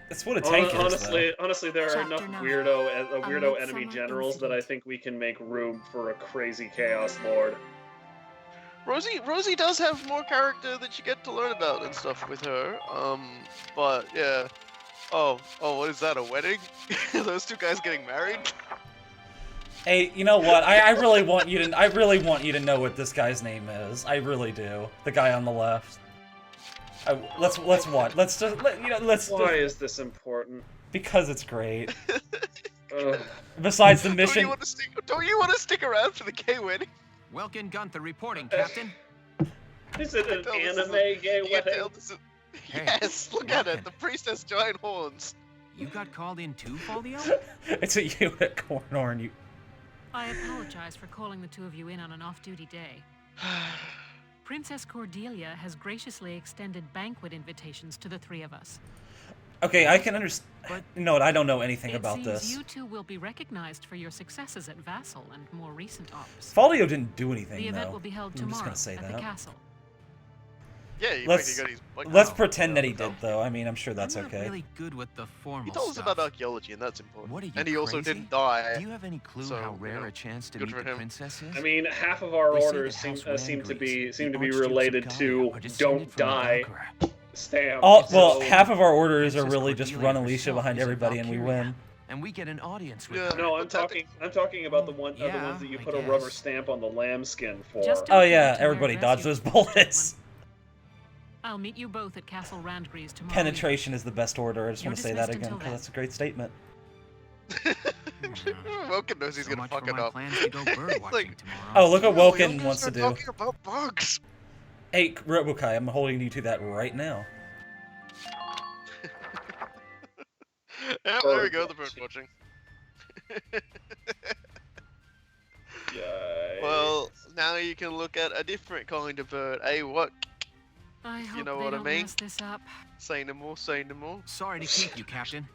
It's what a tank is, honestly, there are enough Chapter 9. weirdo enemy Midsummer generals that I Incident. think we can make room for a crazy Chaos Lord. Rosie does have more character that you get to learn about and stuff with her. But yeah. Oh, what is that? A wedding? Those two guys getting married? Hey, you know what? I really want you to know what this guy's name is. I really do. The guy on the left. Let's watch. Let's Why is this important? Because it's great. Besides the mission. Don't you want to stick around for the gay wedding? Welkin Gunther reporting, Captain. Is it an anime gay wedding? Yes, look at it. The priest has giant horns. You got called in too, Folio? It's a unicorn horn. You. I apologize for calling the two of you in on an off-duty day. Princess Cordelia has graciously extended banquet invitations to the three of us. Okay, I can understand. No, I don't know anything about this. You two will be recognized for your successes at Vassal and more recent ops. Folio didn't do anything, The event though. will be held I'm tomorrow just gonna say at that. the castle. Yeah, Let's pretend that he did, though. I mean, I'm sure that's I'm not okay. really good with the formal He told us stuff. about archaeology, and that's important. What are you, and he also crazy? didn't die. Do you have any clue so, how rare a chance to good meet for the him. princess is? I mean, half of our They say orders the House seem to be Randgreaves, related the to Archduke of don't Gallia, are descended from the die Valkyria. stamp. Well, so- half of our orders are Princess really just Cordelia run Alicia herself behind is a everybody and we Valkyria, win. And we get an audience with Yeah. her. No, I'm talking about the ones Yeah, that you I put a rubber guess. stamp on the lambskin for. Just Oh don't yeah, forget to wear everybody dress dodge those uniforms, bullets. gentlemen. I'll meet you both at Castle Randgreaves tomorrow. Penetration is the best order. I just You're want to say that dismissed again until because then. that's a great statement. Woken knows he's So gonna much fuck for it my up. plans to go bird watching Like- tomorrow. Oh, look what No, we Woken don't wants to start do. talking about bugs. Hey, Robokai, I'm holding you to that right now. Yeah, there we go, the bird watching. Yikes. Well, now you can look at a different kind of bird. Hey, what? I hope know they what I don't mean? mess this up. Say no more, say no more. Sorry to keep you, Captain.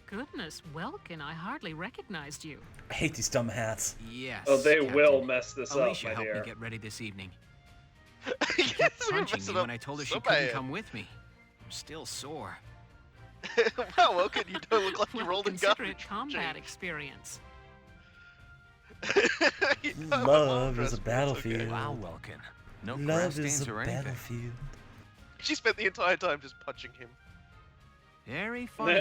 Goodness, Welkin, I hardly recognized you. I hate these dumb hats. Yes. Oh, they Captain. will mess this Alicia up, my helped dear. me get ready this evening. Yes, She kept we're punching messing me up when I told her so she couldn't bad. come with me. I'm still sore. Wow, Woken, you don't look like you Well, rolled a gun. consider it combat experience. You don't have Love arm is dress, a but it's battlefield. okay. Wow, Welkin. No grass Love stains is a or anything. battlefield. She spent the entire time just punching him. Very And funny,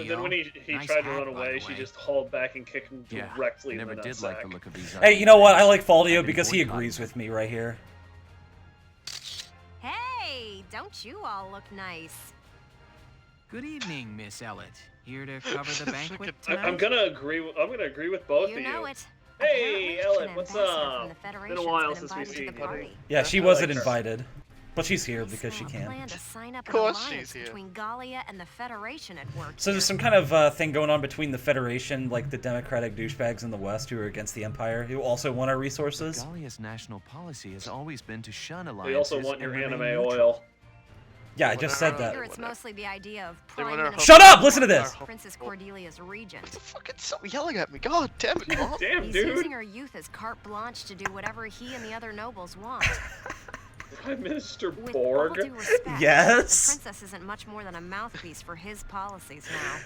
then when he Nice tried to hat, run by away, the she way. just hauled back and kicked him Yeah, directly I in the never did nutsack. like the look of these. Hey, you know what? I like Folio I've been because he boycotting agrees them. with me right here. Hey, don't you all look nice? Good evening, Miss Ellett. Here to cover the banquet I'm tonight? gonna agree. I'm gonna agree with both You of know you. it. Hey, Apparently, Ellen, an what's ambassador up? from the Been a Federation's while been since we've invited to seen the you. party. Yeah, she I wasn't like her. invited. But she's here I because she smell a can. plan to sign up Of an course alliance she's here. between Gallia and the Federation at work. So there's some kind of thing going on between the Federation, like the democratic douchebags in the West who are against the Empire, who also want our resources. Gallia's national policy has always been to shun They alliances also want your and anime remain neutral. oil. Yeah, I just said I that. figure it's mostly the idea of They Prime want our Minister Shut up! Listen to this! Princess Cordelia's regent. Fucking stop yelling at me. God damn it, Mom. Damn, He's dude. using her youth as carte blanche to do whatever he and the other nobles want. Prime Minister With Borg. all due respect, Yes? the princess isn't much more than a mouthpiece for his policies now.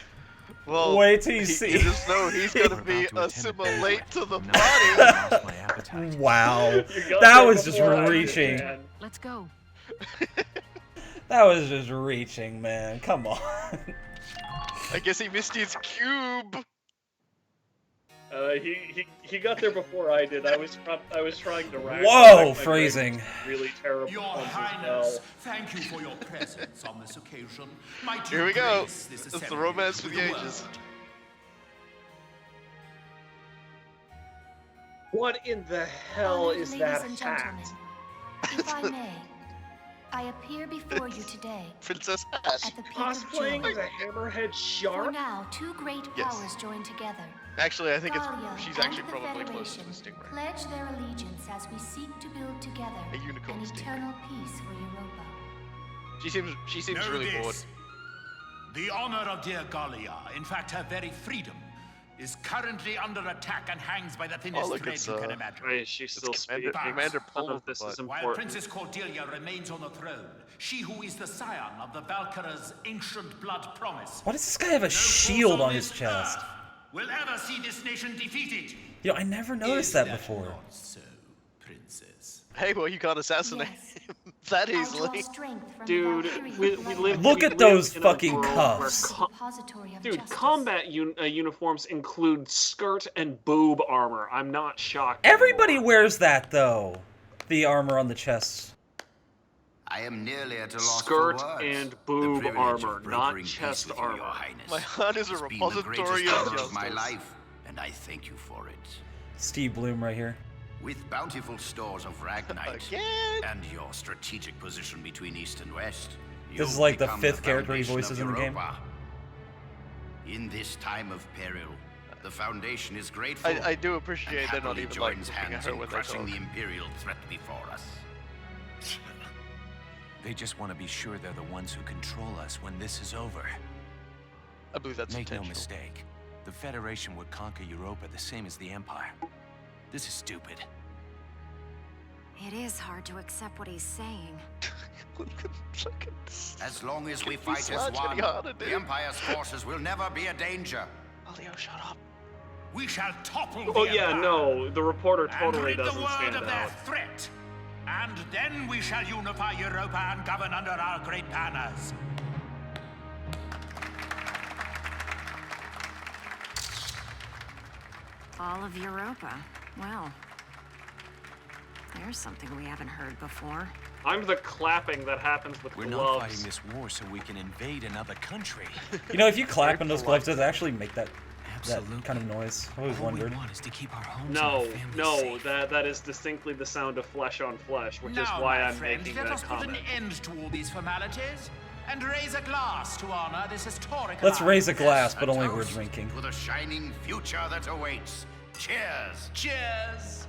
Well, Wait till you see. You just know he's gonna We're about be to attend a assimilate banquet. to the Now party. I've lost my appetite. Wow. You got That there was just before I did, reaching. man. Let's go. That was just reaching, man. Come on. I guess he missed his cube. He got there before I did. I was trying to rack. Whoa, my phrasing. brain with Really terrible. Your puns as Highness, well. thank you for your presence on this occasion. Might Here you we go. grace this It's the assembly romance for with the a ages. word? What in the hell Honored is ladies that and hat? gentlemen, if I may, I appear before you today Princess Ash. at the peak of Cosplaying joy. as a hammerhead For shark? now, two great Yes. powers join together. Actually, I think Gallia she's and actually the probably close to Federation the stingray. pledge their allegiance as we seek to build together A unicorn an stingray. eternal peace for Europa. She seems Know really bored. this. The honor of dear Gallia, in fact her very freedom, is currently under attack and hangs by the thinnest look, thread it's, you can imagine. Why is she still speaking? Commander None of Polk, this is but- While important. Princess Cordelia remains on the throne, she who is the scion of the Valkyria's ancient blood promise. Why does this guy have a shield on his chest? Will ever see this nation defeated. You know, I never noticed that before. Not so, Princess. Hey, well, you can't assassinate Yes. him that I draw easily. strength from Dude, the Valkyria we blood. live. Look we at live those in a fucking world cuffs. where Repository of Dude, justice. combat uniforms include skirt and boob armor. I'm not shocked. Everybody anymore. wears that, though. The armor on the chest. I am nearly at a loss Skirt for words. and The boob privilege armor, of not brokering peace chest with you, armor. Your Highness, My heart is a has been repository the greatest of honor justice. of my life, and I thank you for it. Steve Bloom right here. With bountiful stores of Ragnite Again? and your strategic position between East and West, This is you've like the become 5th character he foundation voices of in the game. Europa. In this time of peril, the Foundation is grateful. I do and appreciate they're not happily even like joins looking at hands her in when they crushing talk. the Imperial threat before us. They just want to be sure they're the ones who control us when this is over. I believe that's Make no intentional. mistake. The Federation would conquer Europa the same as the Empire. This is stupid. It is hard to accept what he's saying. As long as we Can fight you as slouch one, any harder, dude? the Empire's forces will never be a danger. Oh, Leo, shut up. We shall topple Oh the yeah, Empire no, the reporter and totally rid the doesn't world stand of their out. threat. And then we shall unify Europa and govern under our great banners. All of Europa. Well, there's something we haven't heard before. I'm the clapping that happens with We're gloves. not fighting this war so we can invade another country. You know, if you clap in those gloves, does it actually make that Absolutely. kind of noise? I always All wondered. we want is to keep our homes No, and our families no, safe. that is distinctly the sound of flesh on flesh, which is Now, why my I'm friends, making let that us put an comment. end to all these formalities and raise a glass to honor this historic Let's raise a alliance. glass, but A only we're toast drinking. to the shining future that awaits. Cheers! Cheers!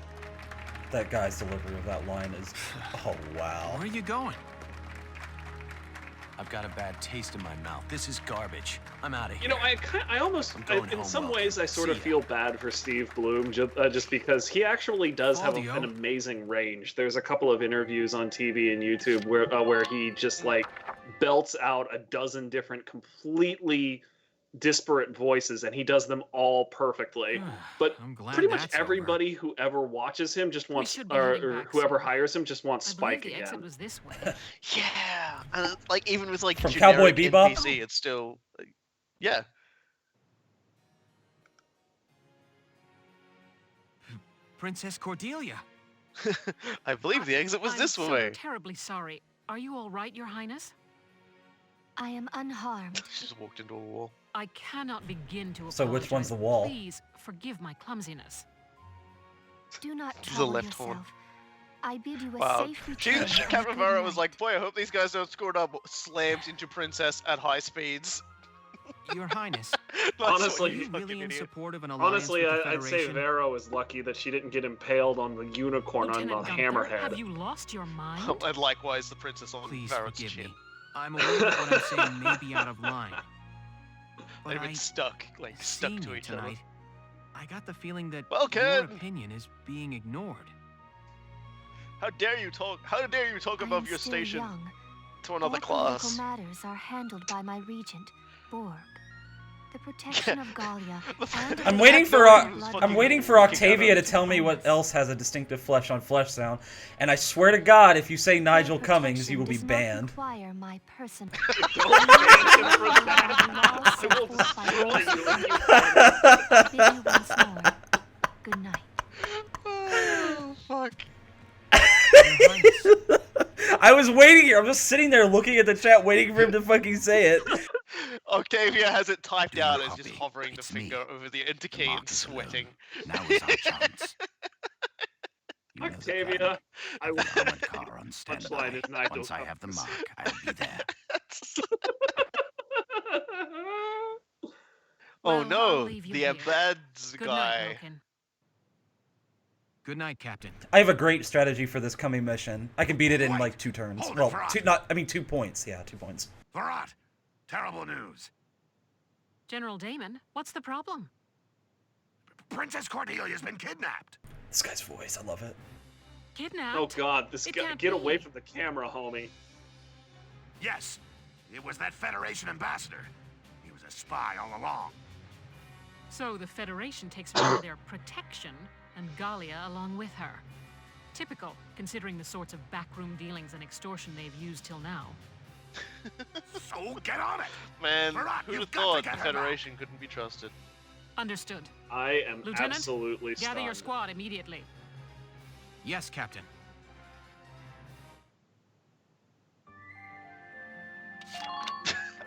That guy's delivery of that line is... Oh, wow. Where are you going? I've got a bad taste in my mouth. This is garbage. I'm out of here. You know, I almost, I'm going in home, some Welcome. ways, I sort of See ya. feel bad for Steve Bloom, just because he actually does have Claudio. an amazing range. There's a couple of interviews on TV and YouTube where he just like belts out a dozen different completely disparate voices, and he does them all perfectly. But I'm glad pretty much that's over. everybody who ever watches him just wants, should be heading or back whoever soon. hires him just wants I believe Spike the exit again. was this way. Yeah, and like even with like From generic Cowboy Bebop? NPC, it's still, like, yeah. Princess Cordelia. I believe the exit was I'm this so way. terribly sorry. Are you all right, Your Highness? I am unharmed. She just walked into a wall. I cannot begin to So which one's apologize. the wall? Please forgive my clumsiness. Do not This is a trouble left yourself. horn. I bid you a Wow. safe return. Jeez, and Captain good Varro was night. like, boy, I hope these guys don't score up slams into Princess at high speeds. Your Highness. That's what Honestly, Are you you fucking really in idiot. support of an alliance Honestly, with the I'd say Federation? Vero is lucky that she didn't get impaled on the unicorn on the Lieutenant Gunther, hammerhead. have you lost your mind? And likewise, the princess on Please Varro's forgive chin. me. I'm aware that what I'm saying may be out of line. But They've I, been stuck, like stuck seeing to you each tonight, I got the feeling that Welcome. your opinion is being ignored. other. How dare you talk? How dare you talk I am above your still station young. to another All political class? matters are handled by my regent, BORG. The protection of Gallia. and I'm the waiting for blood I'm waiting for fucking Octavia to out. tell me what else has a distinctive flesh on flesh sound, and I swear to God, if you say Nigel Their Cummings, you protection will be does not banned. require my person. Don't ban him for that. Laws I set will forth by destroy laws. you if you I bid you once more. Good night. Oh, fuck. Your Highness. I was waiting here. I'm just sitting there looking at the chat, waiting for him to fucking say it. Octavia has it typed Do you out as just copy? hovering the It's me. finger over the enter The key and mark is alone. sweating. Now is our chance. You know the Octavia, plan. I will. The armored car on standby. Punchline is Nigel Once I have the Cummings. mark, I'll be there. Oh Well, I'll no, leave you the here. embeds Good guy. night, Loken. Good night, Captain. I have a great strategy for this coming mission. I can beat it in Wait. like 2 turns. Hold it, Well, Verat. 2 points. Yeah, 2 points. Varat, terrible news. General Damon, what's the problem? Princess Cordelia's been kidnapped. This guy's voice, I love it. Kidnapped? Oh God, this It guy, can't get be. away from the camera, homie. Yes, it was that Federation ambassador. He was a spy all along. So the Federation takes her under their protection, and Galia along with her. Typical, considering the sorts of backroom dealings and extortion they've used till now. So get on it. Man, Barak, who'd have you've got to thought the get her back. Federation couldn't be trusted? Understood. I am Lieutenant, absolutely gather your stunned. squad immediately. Yes, Captain.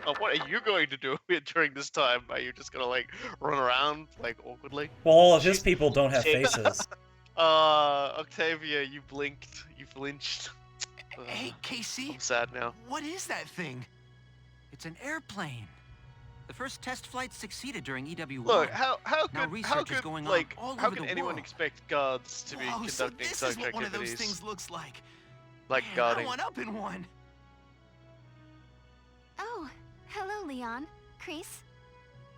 Oh, what are you going to do during this time? Are you just gonna like run around like awkwardly? Well, all of his people don't have faces. Octavia, you blinked, you flinched. Hey, Casey. I'm sad now. What is that thing? It's an airplane. The first test flight succeeded during EW1. Look, how Now could research is going on like all how over can the anyone world. expect guards to be Whoa, so conducting this such is what one of those activities things looks like. like Man, guarding? I want up in one. Oh, hello, Leon. Chris.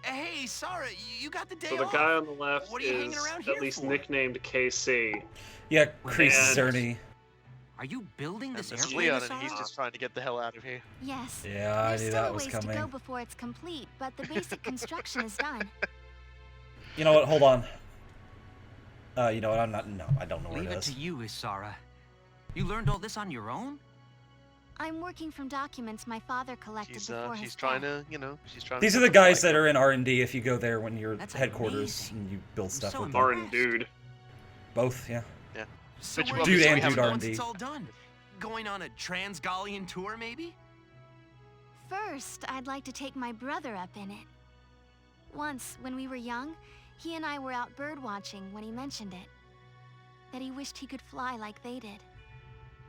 Hey, Sarah, you got the day So the off. guy on the left What are you hanging is around at here least for? nicknamed KC. Yeah, Chris And- Cerny. Are you building And this this is airplane, Leon, Sarah? and he's just trying to get the hell out of here. Yes. Yeah, I There's knew still that a was ways to go coming. before it's complete, but the basic construction is done. You know what? Hold on. You know what? I'm not. No, I don't know where Leave it it is. to you, Isara. You learned all this on your own? I'm working from documents my father collected before his She's trying death. to, you know, she's trying. These to are the set the guys flag. that are in R&D if you go there when you're That's headquarters amazing. and you build I'm stuff so with them. impressed. Foreign dude. Both, yeah. So Which we're one? Dude just and gonna dude have it once R&D. It's all done. Going on a Transgallian tour, maybe? First, I'd like to take my brother up in it. Once, when we were young, he and I were out bird watching when he mentioned it. That he wished he could fly like they did.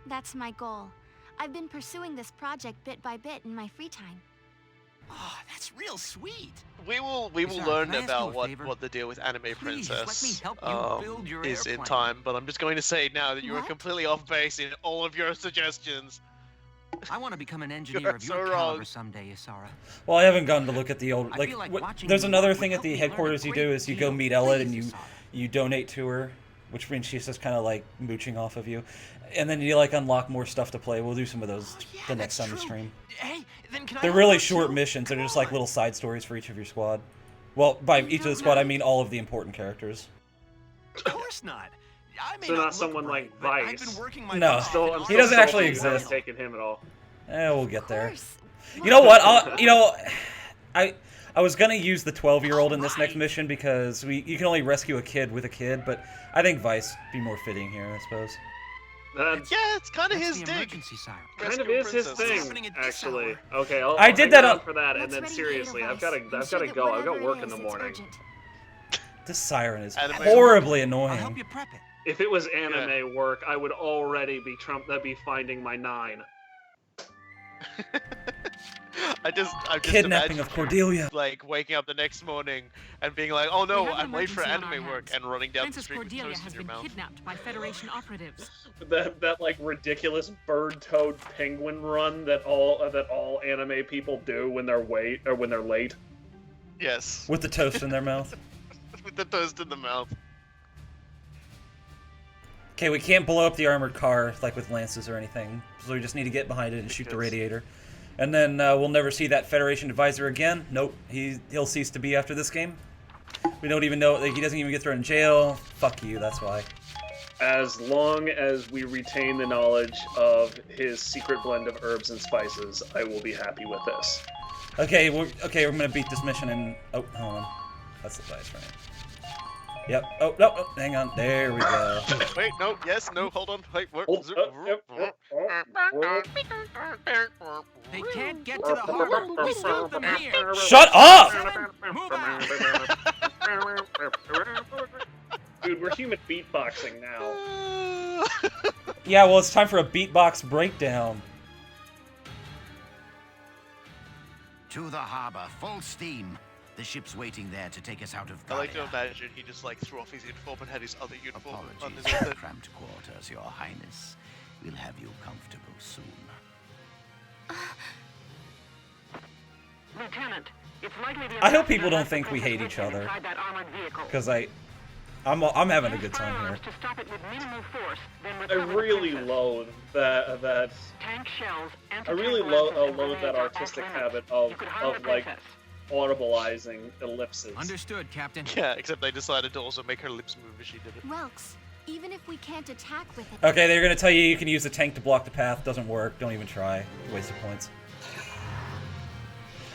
That's my goal. I've been pursuing this project bit by bit in my free time. Oh, that's real sweet. We will Isara, learn can I ask about you a favor? what the deal with Anime Please, Princess let me help you build your is in airplane. time, but I'm just going to say now that you are What? completely off base in all of your suggestions. I want to become an engineer You're of your so caliber wrong. someday, Isara. Well, I haven't gone to look at the old. I Like, feel like what- watching there's you another work thing would at the help me learn a headquarters you great do is you go deal. meet Ella Please, and Isara. you donate to her, which means she's just kind of like mooching off of you, and then you like unlock more stuff to play. We'll do some of those Oh, yeah, the next that's time we true. stream. Hey, then can I They're help really out short too? missions. They're Come just like on. little side stories for each of your squad. Well, by each of the squad, I mean all of the important characters. Of course not. I may So not look someone bright, like but I've Vice. been working my No. butt off Still, in I'm art still He doesn't salty actually you haven't exist. taken him at all. We'll Of get there. course. You know what? I was gonna use the 12-year-old in this next Alright. mission because you can only rescue a kid with a kid, but I think Vice would be more fitting here, I suppose. Yeah, it's kind of That's his the dig. emergency siren. Kind of Rescue is his princesses. thing, happening at this actually. hour. Okay, I'll I did hang that on on- for that, and What's then ready seriously, later, I've got Vice? to Ensure that go. I've got whatever work it in the is, it's morning. urgent. This siren is Anime horribly I'll annoying. help you prep it. If it was anime work, I would already be That'd be finding my 9. I'm just Kidnapping imagining of Cordelia. like waking up the next morning and being like, oh no, We have an I'm late for emergency on anime our work, hands. and running down the Princess street with Cordelia toast has in your been mouth. kidnapped by Federation operatives. That like ridiculous bird-toed penguin run that all anime people do when they're late. Yes, With the toast in their mouth. with the toast in the mouth. Okay, we can't blow up the armored car like with lances or anything, so we just need to get behind it and shoot the Because- radiator. And then we'll never see that Federation advisor again. Nope, he'll cease to be after this game. We don't even know, like, he doesn't even get thrown in jail. Fuck you, that's why. As long as we retain the knowledge of his secret blend of herbs and spices, I will be happy with this. Okay, we're gonna beat this mission and... Oh, hold on. That's the Vice, right? Yep. Oh, no, oh, hang on. There we go. Wait, no, yes, no, hold on. Wait, what? They can't get to the harbor. We stop them here. Shut up! Move out. Dude, we're human beatboxing now. Yeah, well, it's time for a beatbox breakdown. To the harbor, full steam. The ship's waiting there to take us out of I like to Gaia. imagine he just like threw off his uniform and had his other uniform Apologies underneath for it. cramped quarters, Your Highness. We'll have you comfortable soon. Lieutenant, it's likely I hope people don't think we hate each other. Because I'm having a good time here. To stop it with minimal force, then I recover the really princess. loathe that. Tank shells, I really loathe that artistic habit of like audibilizing ellipses. Understood, Captain. Yeah, except they decided to also make her lips move as she did it. Welks, even if we can't attack with it... Okay, they're gonna tell you can use the tank to block the path. Doesn't work. Don't even try. Waste of points.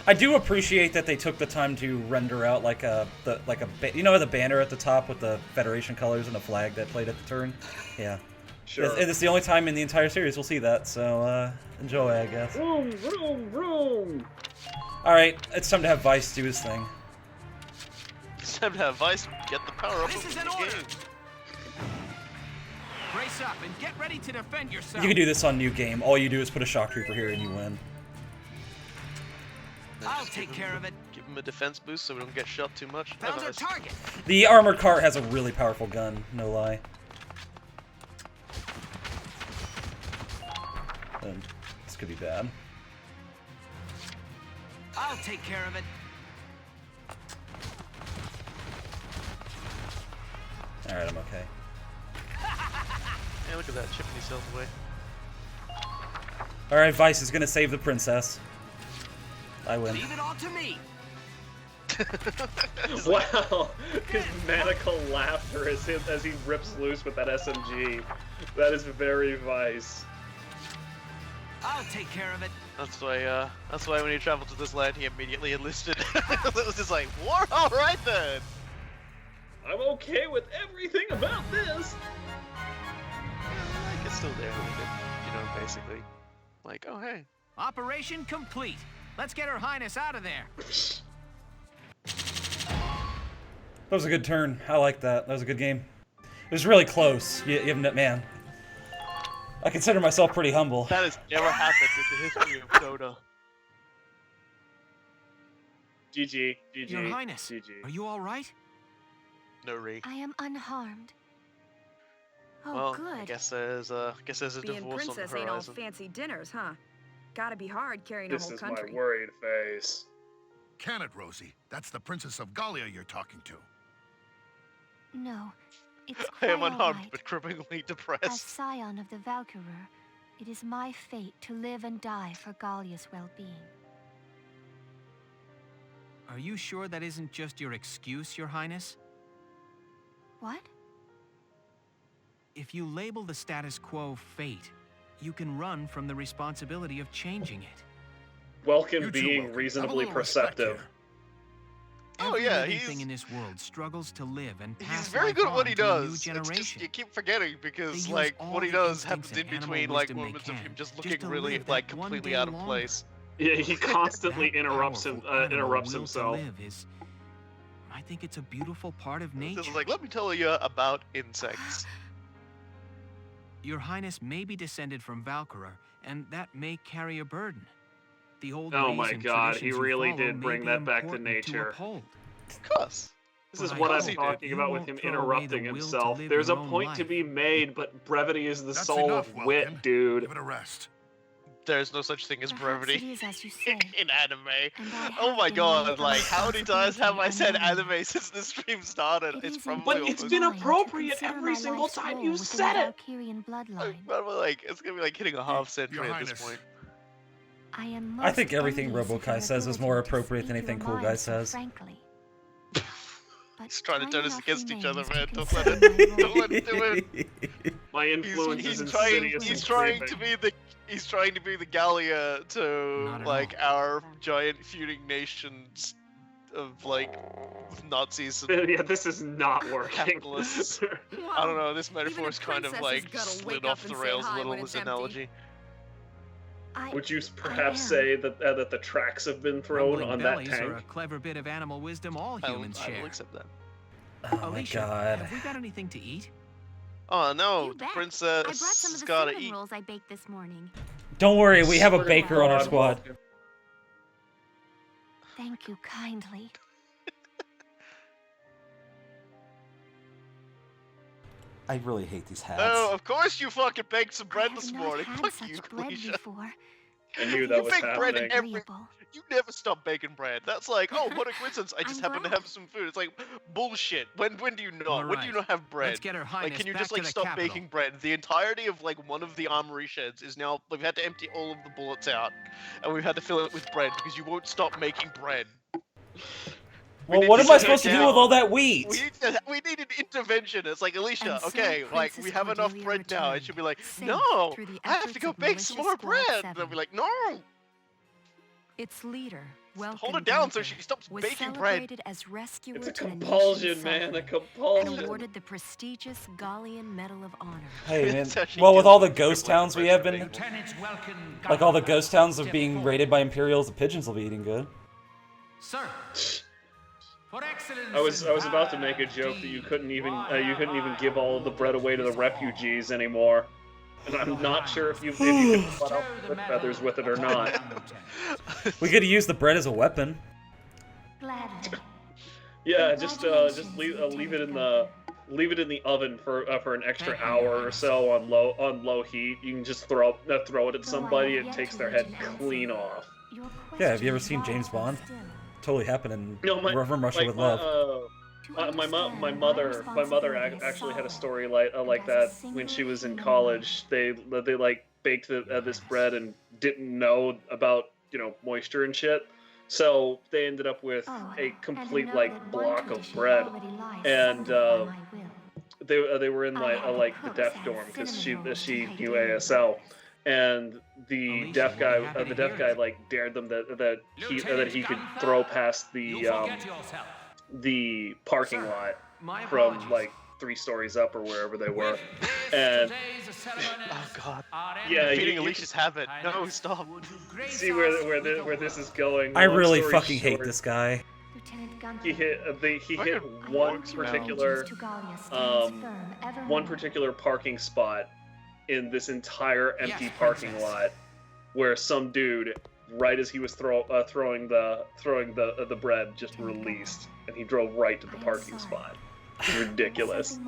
I do appreciate that they took the time to render out like you know the banner at the top with the Federation colors and the flag that played at the turn. Yeah. Sure. It's the only time in the entire series we'll see that. So enjoy, I guess. Vroom, vroom, vroom. All right, it's time to have Vice do his thing. It's time to have Vice get the power up. This is an order. Brace up and get ready to defend yourself. You can do this on New Game. All you do is put a Shock Trooper here and you win. I'll take care of it. Give him a defense boost so we don't get shot too much. Found our target. The armored cart has a really powerful gun, no lie. And this could be bad. I'll take care of it. Alright, I'm okay. Yeah, look at that, chipping himself away. Alright, Vice is gonna save the princess. I win. Leave it all to me. Wow, his maniacal laughter as he rips loose with that SMG. That is very Vice. I'll take care of it. That's why when he traveled to this land, he immediately enlisted. It was just like, war, all right then. I'm okay with everything about this. Like it's still there, you know, basically. Like, oh hey. Operation complete. Let's get Her Highness out of there. That was a good turn. I like that. That was a good game. It was really close. Man. I consider myself pretty humble. That has never happened in the history of Dota. GG, GG, Your Highness, GG. are you all right? No re. I am unharmed. Oh, Well, good. I guess there's a Being divorce on the princess ain't all horizon. fancy dinners, huh? Gotta be hard carrying a This whole is country. my worried face. Can it, Rosie? That's the Princess of Gallia you're talking to. No, it's I quite am unharmed, alright. but crippingly As depressed. scion of the Valkyria, it is my fate to live and die for Gallia's well-being. Are you sure that isn't just your excuse, Your Highness? What? If you label the status quo fate, you can run from the responsibility of changing it. Welcome You too, being Welcome. reasonably Have a little respect perceptive. here. Oh, Every yeah, living he's- thing in this world struggles to live and pass He's very life good at what on he to a new does. It's generation. just you keep forgetting because They use like all what he the does instincts happens in and animal between like wisdom they moments of can, him just just looking to really live like that one completely day out of longer. place. Yeah, he constantly That interrupts powerful animal interrupts will himself. To live is, I think it's a beautiful part of It's nature. just like, let me tell you about insects. Your Highness may be descended from Valkyria, and that may carry a burden. The old Oh ways my and God, he traditions you really follow did may bring be that back to important nature. uphold. Of course. This is But I what I'm hope talking you about with won't him throw away interrupting the will to himself. live There's a your own point to life. be made, but brevity is the That's soul enough, of wit, Welkin. dude. Give it a rest. There's no such thing as Perhaps it brevity is as you say. in anime. And I Oh have my been god, made like how many times have I said unknown. anime since the stream started? It It's is probably But indeed it's almost been mine to appropriate consider every my single life's time role you within said the it. Valkyrian bloodline. probably like it's gonna be like hitting a half century at this Highness. point. I am I think most everything envious of Robokai your says is ability more to appropriate than speak anything your Cool mind Guy so says. frankly. But He's trying to turn time us enough against each other, remains man. to Don't let consider it. my Don't role. let it do it. My influence He's is trying. insidious He's and trying to creeping. be the. He's trying to be the Gallia to Not at like our giant feuding nations of like Nazis and Yeah, this is not working. capitalists. I don't know. This metaphor's kind of like slid off the rails a little. This analogy. Would you perhaps say that that the tracks have been thrown Rumbling on that bellies are a tank? clever bit of animal wisdom all humans I share. will accept that. Oh my Alicia, god. have we got anything to eat? Oh no, You the bet. princess I brought some of the gotta cinnamon eat. rolls I baked this morning. Don't worry, we have a Swear to baker on our God, squad. Vulcan. Thank you kindly. I really hate these hats. Oh, of course you fucking baked some I bread have this not morning. had Fuck such you, bread Alicia. before. I knew You that was bake bread happening. every. You never stop baking bread. That's like, oh, what a coincidence! I just happen to have some food. It's like bullshit. When do you not? All When do you right. not have bread? Let's get Her Like, Highness can you back just to like the stop capital. baking bread? The entirety of like one of the armory sheds is now. We've had to empty all of the bullets out, and we've had to fill it with bread because you won't stop making bread. Well, need what to am I shut supposed to it do down. with all that wheat? We need an intervention. It's like, Alicia, And so okay, like we Princess have enough Cordelia bread now. It returned, should be like, safe no, through the I have to efforts go of bake some Militia more Squad bread. 7. They'll be like, no, Its leader, Welcome hold it down so Gunther, she stops was baking bread. celebrated as rescuer It's a to the compulsion, nation's man. A sovereign, and compulsion. awarded the prestigious Gallian Medal of Honor. Hey, man. That's how she Well, with kills all the them. ghost Triple like towns the we rest have of been, it. Lieutenant Welkin like all the Gunther, ghost towns of step being forward. raided by Imperials, the pigeons will be eating good. Sir. For excellence I was in about to make a valor, joke that you deed, couldn't even why give all of the bread away to the this refugees anymore. And I'm not sure if you could put out Stow the the medal feathers with it or upon not. the lieutenant. We could use the bread as a weapon. Gladly. Yeah, just leave it in the oven for an extra hour or so on low heat. You can just throw it at somebody. It takes their head clean off. Yeah, have you ever seen James Bond? Totally happened in No, From Russia with Love. My mother actually had a story like that when she was in college. They like baked this bread and didn't know about moisture and shit. So they ended up with a complete like block of bread, and they were in like the deaf dorm because she knew ASL, and the deaf guy like dared them that he could throw past You forget yourself. the parking Sir, lot my from apologies. like 3 stories up or wherever they were, With this, and today's ceremonies Oh God. are Yeah, ended. Feeding you Alicia's habit. No, Highness, stop. would you grace see us where with a where this word? is going. I Long really story fucking hate short, this guy. Lieutenant Gunther. He hit Fucking one works, man. particular parking spot in this entire empty Yes, parking Princess. lot, where some dude, right as he was throwing the bread, just released, and he drove right to the parking spot. Ridiculous.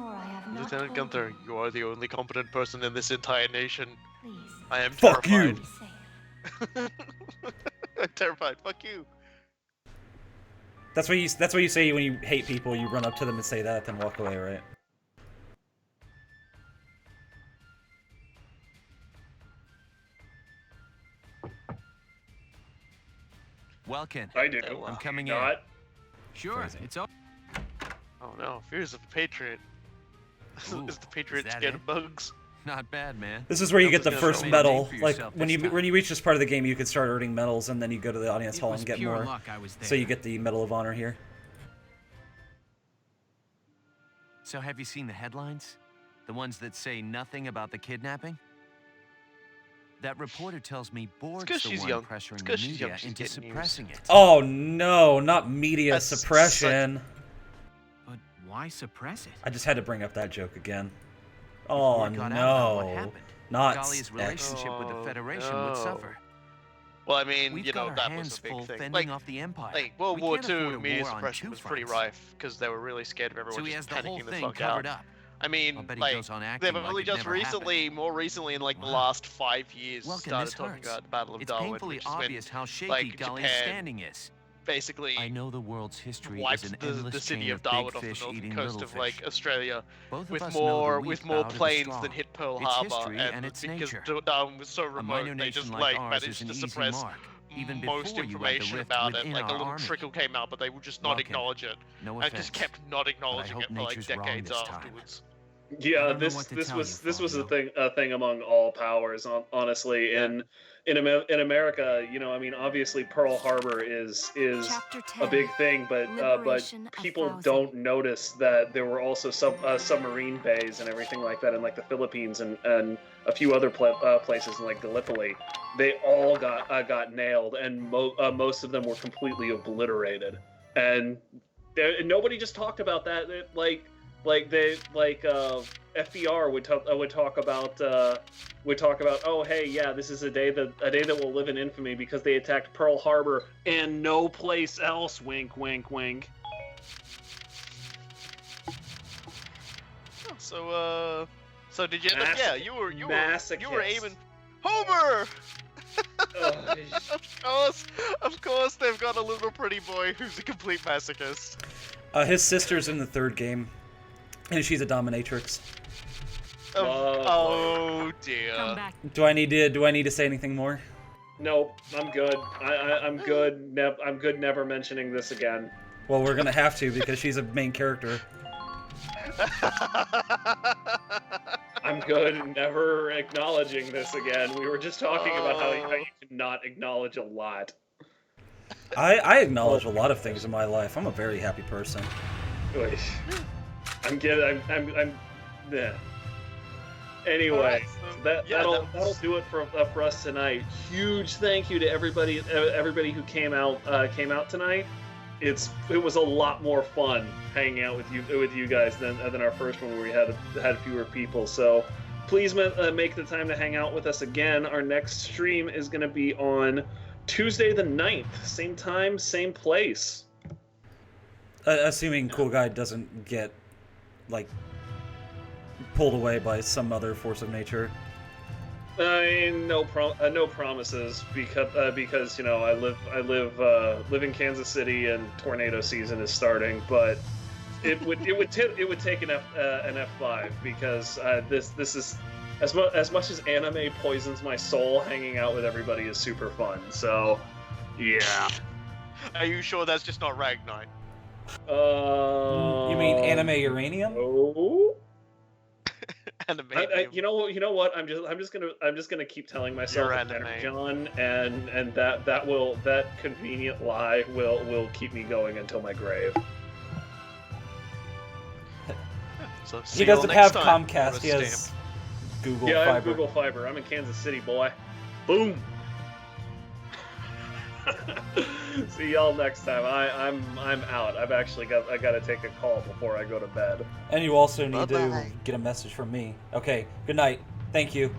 Lieutenant Gunther, you are the only competent person in this entire nation. Please. I am Fuck terrified. you. I'm terrified. Fuck you. That's what you say when you hate people. You run up to them and say that, then walk away, right? Welkin. I do. I'm coming in. Not. Sure, Crazy. it's over. Oh no, fears of the Patriot. Ooh, Is the Patriot is that scared it? of bugs? Not bad, man. This is where you I get the was gonna first say, medal. name for Like yourself when this you time. reach this part of the game, you could start earning medals, and then you go to the audience It hall was and get pure more. luck I was there. So you get the Medal of Honor here. So have you seen the headlines? The ones that say nothing about the kidnapping? That reporter tells me BORG's 'cause the she's one young. pressuring It's the 'cause she's young, media she's into getting news. suppressing it. Oh no, not media That's suppression. But why suppress it? I just had to bring up that joke again. Oh Word got out about what no, happened. not Gallia's X. relationship with the Oh, Federation would no. suffer. Well, I mean, We've you know, got our that hands was a full big thing. fending Like, off the Empire. World We War can't afford II, a media war on suppression two was pretty fronts. rife because they were really scared of everyone So he has just the whole panicking the thing fuck covered out. up. I I'll mean, bet he like, goes on acting they've like only it just never happened. recently, more recently, in like the Wow. last 5 years, Welkin, started this talking hurts. about the Battle of It's Darwin, painfully which is when, obvious how shaky like, Gallia's Japan standing is. basically I know the world's history wiped is an the endless city chain of of Darwin big off the fish northern eating coast little of like fish. Australia Both of with us know more the weak with more bow to the planes strong. than hit Pearl It's Harbor, history and it's because nature. Darwin was so A minor remote, they nation just like like ours is managed an to easy suppress mark, even most before you read the information rift about it. within Like a our little army. trickle came out, but they would just not Welkin, acknowledge it, No and just offense, kept not acknowledging hope it for like nature's wrong decades this time. afterwards. I Yeah, don't know this what to this tell was you, this was Fabio. a thing among all powers. Honestly, Yeah. in America, I mean, obviously Pearl Harbor is Chapter a 10. big thing, but Liberation of people Thousand. don't notice that there were also submarine bays and everything like that in like the Philippines and a few other places in like Gallipoli. They all got nailed, and most of them were completely obliterated. And nobody just talked about that. FDR would talk about oh hey yeah, this is a day that will live in infamy because they attacked Pearl Harbor and no place else. Wink, wink, wink. So did you end up? Yeah, you were masochist. aiming. Homer. Of course, they've got a little pretty boy who's a complete masochist. His sister's in the third game, and she's a dominatrix. Oh dear. Come back. Do I need to say anything more? Nope, I'm good. I'm good. I'm good. Never mentioning this again. Well, we're gonna have to because she's a main character. I'm good. Never acknowledging this again. We were just talking about how you cannot acknowledge a lot. I acknowledge a lot of things in my life. I'm a very happy person. I'm yeah. Anyway, that'll do it for us tonight. Huge thank you to everybody who came out tonight. It was a lot more fun hanging out with you guys than our first one where we had fewer people. So please make the time to hang out with us again. Our next stream is going to be on Tuesday the 9th, same time, same place. Assuming Cool Guy doesn't get like pulled away by some other force of nature. No promises because you know I live in Kansas City and tornado season is starting, but it would take an F5 because this is as much as anime poisons my soul, hanging out with everybody is super fun. So yeah. Are you sure that's just not Ragnite? You mean anime uranium? Oh. Anime. You know what? I'm just gonna keep telling myself John, and that convenient lie will keep me going until my grave. So he doesn't have Comcast. He has Google Fiber. I have Google Fiber. I'm in Kansas City, boy. Boom. See y'all next time. I'm out. I got to take a call before I go to bed. And you also need to get a message from me. Okay. Good night. Thank you.